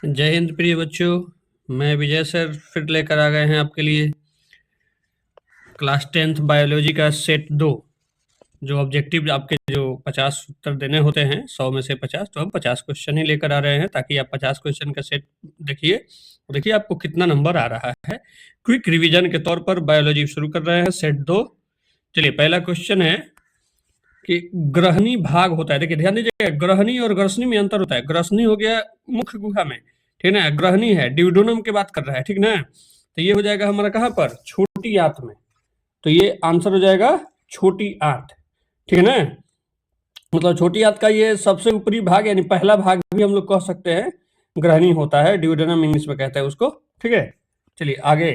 जय हिंद प्रिय बच्चों। मैं विजय सर फिर लेकर आ गए हैं आपके लिए क्लास 10th बायोलॉजी का सेट 2। जो ऑब्जेक्टिव आपके जो 50 उत्तर देने होते हैं 100 में से 50, तो हम 50 क्वेश्चन ही लेकर आ रहे हैं ताकि आप 50 क्वेश्चन का सेट देखिए और देखिए आपको कितना नंबर आ रहा है। क्विक रिवीजन के तौर पर बायोलॉजी शुरू कर रहे हैं सेट 2। चलिए, पहला क्वेश्चन है कि ग्रहणी भाग होता है। देखिए ध्यान दीजिए, ग्रहणी और ग्रसनी में अंतर होता है। ग्रसनी हो गया मुख्य गुहा में, ठीक ना। ग्रहणी है ड्यूडेनम की बात कर रहा है, ठीक ना। तो ये हो जाएगा हमारा कहाँ पर, छोटी आंत में। तो ये आंसर हो जाएगा छोटी आंत, ठीक है ना। मतलब छोटी आंत का ये सबसे ऊपरी भाग यानी पहला भाग भी हम लोग कह सकते हैं ग्रहणी होता है। ड्यूडेनम इंग्लिश में कहते हैं उसको, ठीक है। चलिए आगे,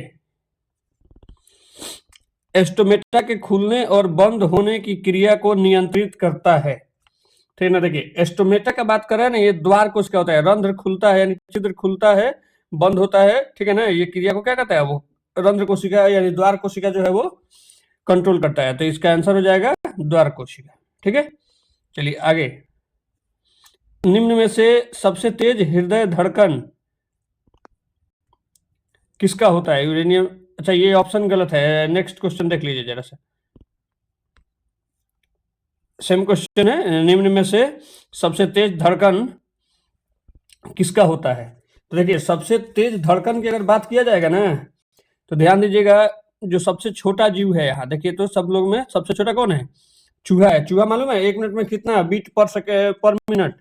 एस्टोमेटा के खुलने और बंद होने की क्रिया को नियंत्रित करता है, ठीक है ना। देखिए एस्टोमेटा का बात कर रहे हैं ना, ये द्वार कोशिका होता है। रंध्र खुलता है यानी छिद्र खुलता है, बंद होता है, ठीक है ना। ये क्रिया को क्या कहता है, वो रंध्र कोशिका यानी द्वार कोशिका जो है वो कंट्रोल करता है। तो इसका आंसर हो जाएगा द्वार कोशिका, ठीक है। चलिए आगे, निम्न में से सबसे तेज हृदय धड़कन किसका होता है, यूरेनियम। अच्छा ये ऑप्शन गलत है, नेक्स्ट क्वेश्चन देख लीजिए जरा सा। सेम क्वेश्चन है, निम्न में से सबसे तेज धड़कन किसका होता है। तो देखिए सबसे तेज धड़कन की अगर बात किया जाएगा ना, तो ध्यान दीजिएगा जो सबसे छोटा जीव है यहाँ देखिए, तो सब लोग में सबसे छोटा कौन है, चूहा है। चूहा मालूम है 1 मिनट में कितना बीट पर मिनट,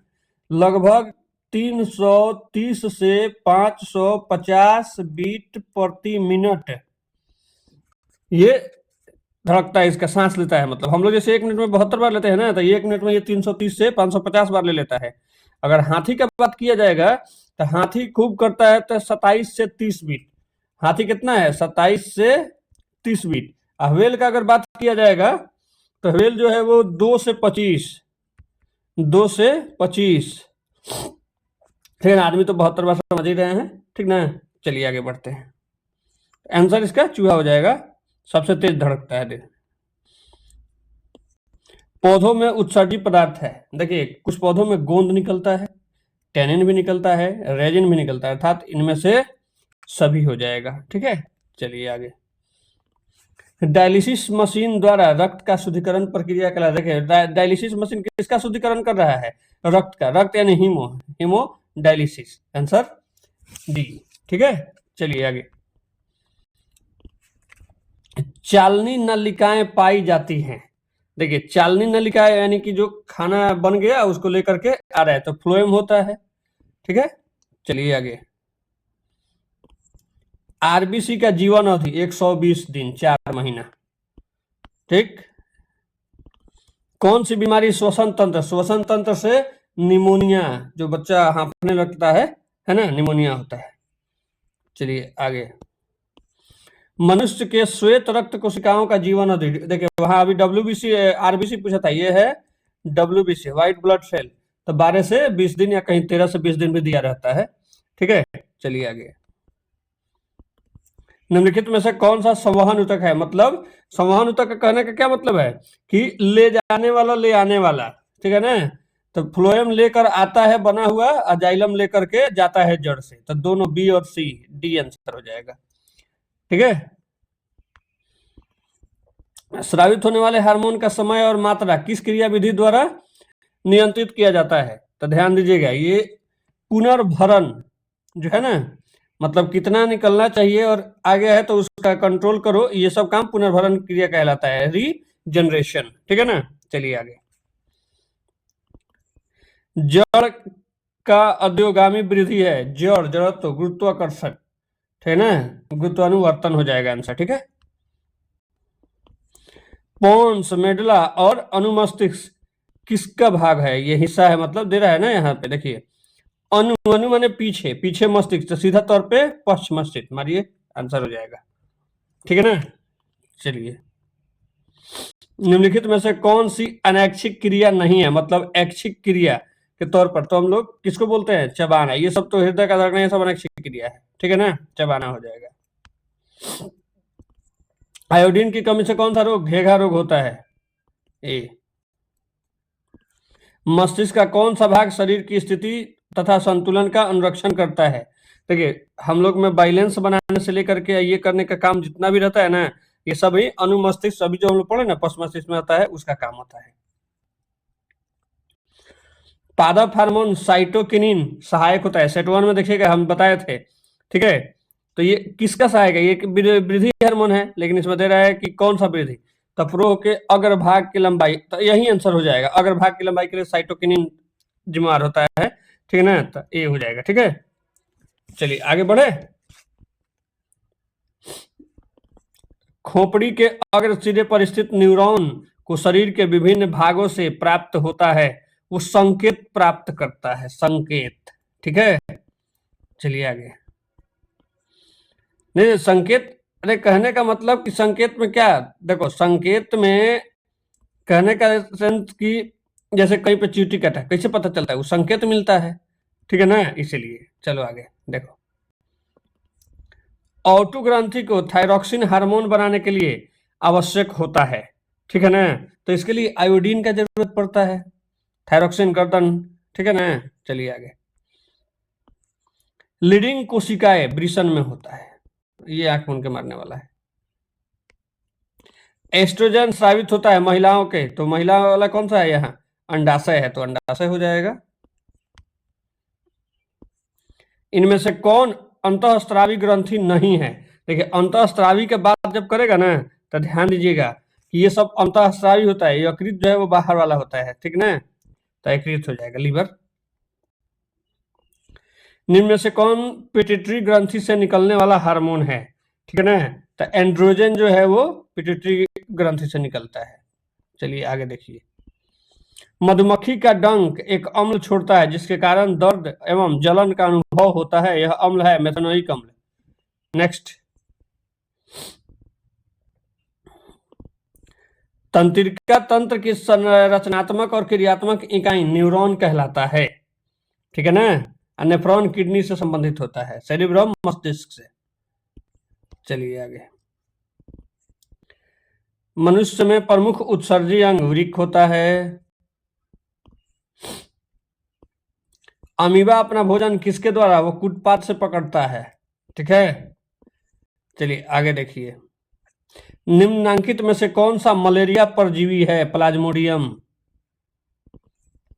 लगभग 330 से 550 बीट प्रति मिनट ये धड़कता है, इसका सांस लेता है। मतलब हम लोग जैसे 1 मिनट में 72 बार लेते हैं ना, तो 1 मिनट में ये 330 से 550 बार ले लेता है। अगर हाथी का बात किया जाएगा तो हाथी खूब करता है तो 27 से 30 बीट। हाथी कितना है, 27 से 30 बीट। हवेल का अगर बात किया जाएगा तो हवेल जो है वो 2 से 25, ठीक है ना। आदमी तो 72 बार समझ ही रहे हैं, ठीक ना। चलिए आगे बढ़ते हैं, आंसर इसका चूहा हो जाएगा, सबसे तेज धड़कता है। पौधों में उत्सर्जी पदार्थ है। देखिए कुछ पौधों में गोंद निकलता है, टैनिन भी निकलता है, रेजिन भी निकलता है, अर्थात इनमें से सभी हो जाएगा, ठीक है। चलिए आगे, डायलिसिस मशीन द्वारा रक्त का शुद्धिकरण प्रक्रिया का देखिए डायलिसिस मशीन किसका शुद्धिकरण कर रहा है, रक्त का। रक्त यानी हीमो डायलिसिस, आंसर डी, ठीक है। चलिए आगे, चालनी नलिकाएं पाई जाती हैं। देखिए चालनी नलिका यानी कि जो खाना बन गया उसको लेकर के आ रहा है, तो फ्लोएम होता है, ठीक है। चलिए आगे, आरबीसी का जीवन अवधि 120 दिन 4 महीना, ठीक। कौन सी बीमारी श्वसन तंत्र से निमोनिया, जो बच्चा हांफने लगता है ना, निमोनिया होता है। चलिए आगे, मनुष्य के श्वेत रक्त कोशिकाओं का जीवन अवधि। देखिए वहां अभी डब्ल्यूबीसी आरबीसी पूछा था, ये है डब्ल्यूबीसी व्हाइट ब्लड सेल। तो 12 से 20 दिन या कहीं 13 से 20 दिन भी दिया रहता है, ठीक है। चलिए आगे, निम्नलिखित में से कौन सा संवहन ऊतक है। मतलब संवहन ऊतक का कहने का क्या मतलब है कि ले जाने वाला ले आने वाला, ठीक है ना। तो फ्लोएम लेकर आता है बना हुआ, अजाइलम लेकर के जाता है जड़ से। तो दोनों बी और सी, डी आंसर हो जाएगा, ठीक है। स्रावित होने वाले हार्मोन का समय और मात्रा किस क्रिया विधि द्वारा नियंत्रित किया जाता है। तो ध्यान दीजिएगा, ये पुनर्भरण जो है ना, मतलब कितना निकलना चाहिए और आगे है तो उसका कंट्रोल करो, ये सब काम पुनर्भरण क्रिया कहलाता है, रीजनरेशन, ठीक है ना। चलिए आगे, जड़ का अध्योगामी वृद्धि है, जड़त्व गुरुत्वाकर्षण, ठीक है ना, गुरुत्वानुवर्तन हो जाएगा आंसर, ठीक है। पोन्स, मेडुला और अनुमस्तिष्क किसका भाग है, ये हिस्सा है, मतलब दे रहा है ना यहाँ पे। देखिए अनु माने पीछे मस्तिष्क, तो सीधा तौर पे पश्च मस्तिष्क मारिए, आंसर हो जाएगा, ठीक है ना। चलिए, निम्नलिखित में से कौन सी अनैच्छिक क्रिया नहीं है, मतलब ऐच्छिक क्रिया के तौर पर तो हम लोग किसको बोलते हैं, चबाना। ये सब तो हृदय का धड़कन, ये सब अनैच्छिक क्रिया है, ठीक है ना, चबाना हो जाएगा। आयोडीन की कमी से कौन सा रोग, घेघा रोग होता है, ए। मस्तिष्क का कौन सा भाग शरीर की स्थिति तथा संतुलन का अनुरक्षण करता है। देखिए हम लोग में बैलेंस बनाने से लेकर के ये करने का काम जितना भी रहता है ना, ये सभी अनुमस्तिष्क, सभी जो हम लोग पढ़े ना पश्च मस्तिष्क में आता है, उसका काम होता है। पादप हार्मोन साइटोकिनिन सहायक होता है। सेट 1 में देखिएगा हम बताए थे, ठीक है। तो ये किसका सहायक है? ये वृद्धि हार्मोन है, लेकिन इसमें दे रहा है कि कौन सा वृद्धि? तपरोह के अग्रभाग की लंबाई, तो यही आंसर हो जाएगा। अग्रभाग की लंबाई के लिए साइटोकिनिन जिम्मेदार होता है, ठीक है ना, तो ये हो जाएगा, ठीक है। चलिए आगे बढ़े। खोपड़ी के अग्र सिरे पर स्थित न्यूरॉन को शरीर के विभिन्न भागों से प्राप्त होता है, वो संकेत प्राप्त करता है, संकेत, ठीक है। चलिए आगे। नहीं संकेत, अरे कहने का मतलब कि संकेत में क्या, देखो संकेत में कहने का सेंस कि जैसे कहीं पे चींटी कटा है, कैसे पता चलता है? वो संकेत मिलता है, ठीक है ना, इसीलिए। चलो आगे देखो। ऑटो ग्रंथि को थायरॉक्सिन हार्मोन बनाने के लिए आवश्यक होता है, ठीक है ना, तो इसके लिए आयोडीन का जरूरत पड़ता है, थायरॉक्सिन गर्दन, ठीक है ना। चलिए आगे। लीडिंग कोशिकाएं वृषण में होता है, ये आंख मूंद के मारने वाला है। एस्ट्रोजन स्रावित होता है महिलाओं के, तो महिला वाला कौन सा है यहाँ? अंडाशय है, तो अंडाशय हो जाएगा। इनमें से कौन अंतःस्रावी ग्रंथि नहीं है? देखिए अंतःस्रावी के बाद जब करेगा ना, तो ध्यान दीजिएगा कि ये सब अंतःस्रावी होता है, यकृत जो है वो बाहर वाला होता है, ठीक ना, तो यकृत हो जाएगा, लीवर। निम्न में से कौन पिट्यूटरी ग्रंथि से निकलने वाला हार्मोन है? ठीक है ना, तो एंड्रोजन जो है वो पिट्यूटरी ग्रंथि से निकलता है। चलिए आगे देखिए। मधुमक्खी का डंक एक अम्ल छोड़ता है जिसके कारण दर्द एवं जलन का अनुभव होता है, यह अम्ल है मेथनोइक अम्ल। नेक्स्ट। तंत्रिका तंत्र की रचनात्मक और क्रियात्मक इकाई न्यूरॉन कहलाता है, ठीक है ना। नेफ्रॉन किडनी से संबंधित होता है, सेरिब्रम मस्तिष्क से। चलिए आगे। मनुष्य में प्रमुख उत्सर्जी अंग वृक्क होता है। अमीबा अपना भोजन किसके द्वारा? वो कूटपात से पकड़ता है, ठीक है। चलिए आगे देखिए। निम्नांकित में से कौन सा मलेरिया परजीवी है? प्लाज्मोडियम।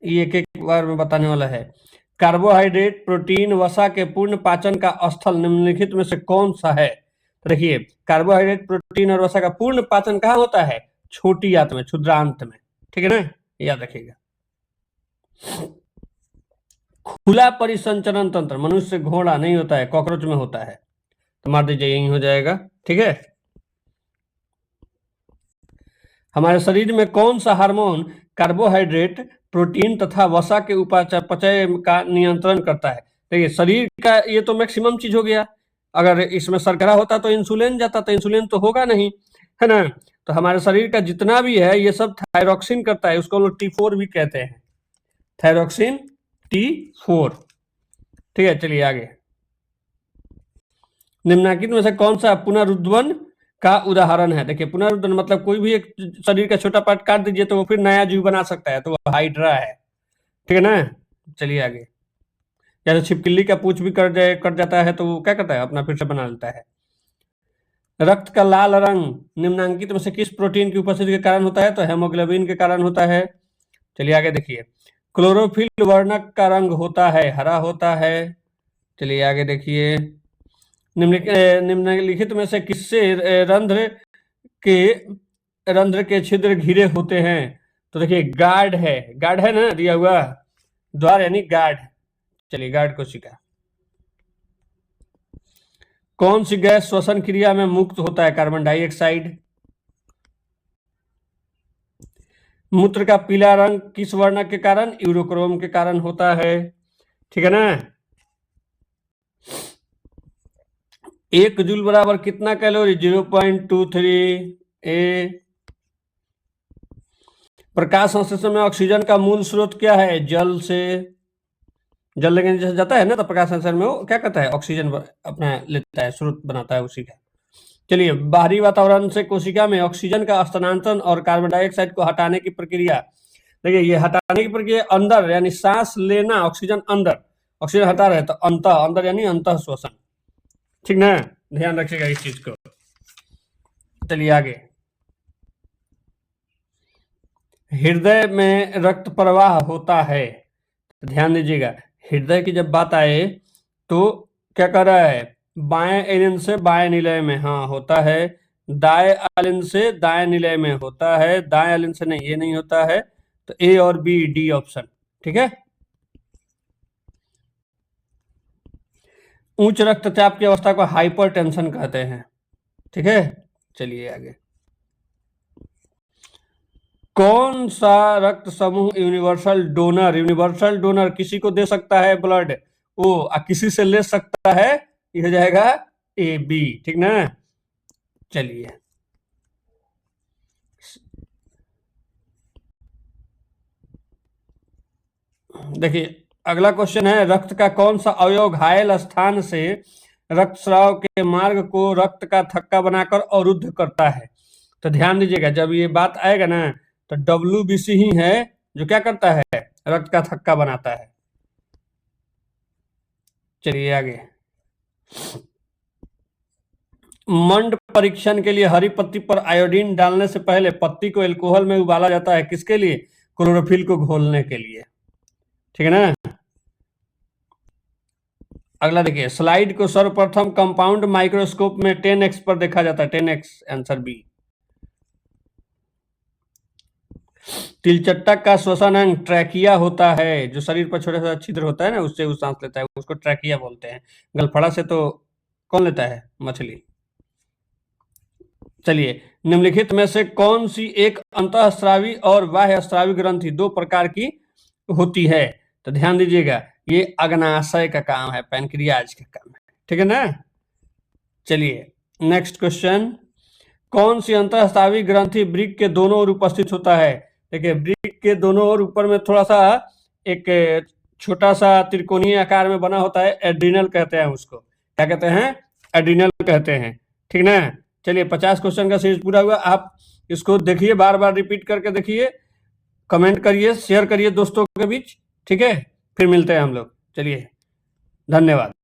ये एक एक बार में बताने वाला है। कार्बोहाइड्रेट, प्रोटीन, वसा के पूर्ण पाचन का स्थल निम्नलिखित में से कौन सा है? देखिए कार्बोहाइड्रेट, प्रोटीन और वसा का पूर्ण पाचन कहाँ होता है? छोटी आंत में, क्षुद्रांत में, ठीक है ना, याद रखिएगा। खुला परिसंचरण तंत्र मनुष्य, घोड़ा नहीं होता है, कॉकरोच में होता है, तो मार दीजिए, यही हो जाएगा, ठीक है। हमारे शरीर में कौन सा हार्मोन कार्बोहाइड्रेट, प्रोटीन तथा वसा के उपापचय का नियंत्रण करता है? देखिए शरीर का ये तो मैक्सिमम चीज हो गया, अगर इसमें शर्करा होता तो इंसुलिन जाता, तो इंसुलिन तो होगा नहीं, है ना। तो हमारे शरीर का जितना भी है ये सब थायरॉक्सिन करता है, उसको लोग T4 भी कहते हैं, थायरॉक्सिन T4, ठीक है। चलिए आगे। निम्नलिखित में से कौन सा पुनरुद्वन का उदाहरण है? देखिए पुनरुद्वन मतलब कोई भी एक शरीर का छोटा पार्ट काट दीजिए तो वो फिर नया जीव बना सकता है, तो वो हाइड्रा है, ठीक है ना। चलिए आगे। जैसे छिपकली का पूंछ भी कट जाता है तो वो क्या करता है? अपना फिर से बना लेता है। रक्त का लाल रंग निम्नांकित में से किस प्रोटीन की उपस्थिति के कारण होता है? तो हेमोग्लोबिन के कारण होता है। चलिए आगे देखिए। क्लोरोफिल वर्णक का रंग होता है हरा होता है। चलिए आगे देखिए। निम्नलिखित में से किससे रंध्र के छिद्र घिरे होते हैं? तो देखिए गार्ड है ना दिया हुआ, द्वार यानी गार्ड। चलिए गार्ड कोशिका। कौन सी गैस श्वसन क्रिया में मुक्त होता है? Carbon dioxide. मूत्र का पीला रंग किस वर्णक के कारण? यूरोक्रोम के कारण होता है, ठीक है ना। 1 जूल बराबर कितना कैलोरी? 0.23 ए। प्रकाश संश्लेषण में ऑक्सीजन का मूल स्रोत क्या है? जल से। जल लेने जैसे जाता है ना, तो प्रकाश संश्लेषण में वो क्या करता है? ऑक्सीजन अपना लेता है, स्रोत बनाता है उसी का। चलिए बाहरी वातावरण से कोशिका में ऑक्सीजन का स्थानांतरण और कार्बन डाइऑक्साइड को हटाने की प्रक्रिया। देखिए ये हटाने की प्रक्रिया अंदर, यानी सांस लेना ऑक्सीजन अंदर, ऑक्सीजन हटा रहे, तो अंदर यानी अंतः श्वसन, ठीक ना, ध्यान रखिएगा इस चीज को। चलिए आगे, हृदय में रक्त प्रवाह होता है, तो ध्यान दीजिएगा, हृदय की जब बात आए तो क्या कर रहा है, बाएं एलिन से बाएं निलय में, हाँ होता है, दाएं एलिन से दाएं निलय में होता है, दाएं एलिन से नहीं, ये नहीं होता है, तो ए और बी, डी ऑप्शन, ठीक है। उच्च रक्तचाप की अवस्था को हाइपरटेंशन कहते हैं, ठीक है। चलिए आगे, कौन सा रक्त समूह यूनिवर्सल डोनर किसी को दे सकता है ब्लड, ओ किसी से ले सकता है, ये हो जाएगा ए बी, ठीक ना। चलिए देखिए, अगला क्वेश्चन है, रक्त का कौन सा अवयव घायल स्थान से रक्तस्राव के मार्ग को रक्त का थक्का बनाकर अवरुद्ध करता है, तो ध्यान दीजिएगा, जब ये बात आएगा ना, तो WBC ही है जो क्या करता है, रक्त का थक्का बनाता है। चलिए आगे, मंड परीक्षण के लिए हरी पत्ती पर आयोडीन डालने से पहले पत्ती को एल्कोहल में उबाला जाता है, किसके लिए, क्लोरोफिल को घोलने के लिए, ठीक है ना। अगला देखिए, स्लाइड को सर्वप्रथम कंपाउंड माइक्रोस्कोप में 10x पर देखा जाता है, 10x, आंसर बी। तिलचट्टा का श्वसन अंग ट्रैकिया होता है, जो शरीर पर छोटा सा छिद्र होता है ना, उससे वो सांस लेता है, उसको ट्रैकिया बोलते हैं। गलफड़ा से तो कौन लेता है, मछली। चलिए, निम्नलिखित में से कौन सी एक अंतःस्रावी और बाह्यस्रावी ग्रंथि दो प्रकार की होती है, तो ध्यान दीजिएगा, ये अग्नाशय का काम है, पैनक्रियाज का काम है, ठीक है ना। चलिए नेक्स्ट क्वेश्चन, कौन सी अंतःस्रावी ग्रंथि वृक्क के दोनों ओर उपस्थित होता है, देखिए वृक्क के दोनों ओर ऊपर में थोड़ा सा एक छोटा सा त्रिकोणीय आकार में बना होता है, एड्रिनल कहते हैं उसको, क्या कहते हैं, एड्रिनल कहते हैं, ठीक ना। चलिए 50 क्वेश्चन का सीरीज पूरा हुआ, आप इसको देखिए, बार बार रिपीट करके देखिए, कमेंट करिए, शेयर करिए दोस्तों के बीच, ठीक है। फिर मिलते हैं हम लोग, चलिए धन्यवाद।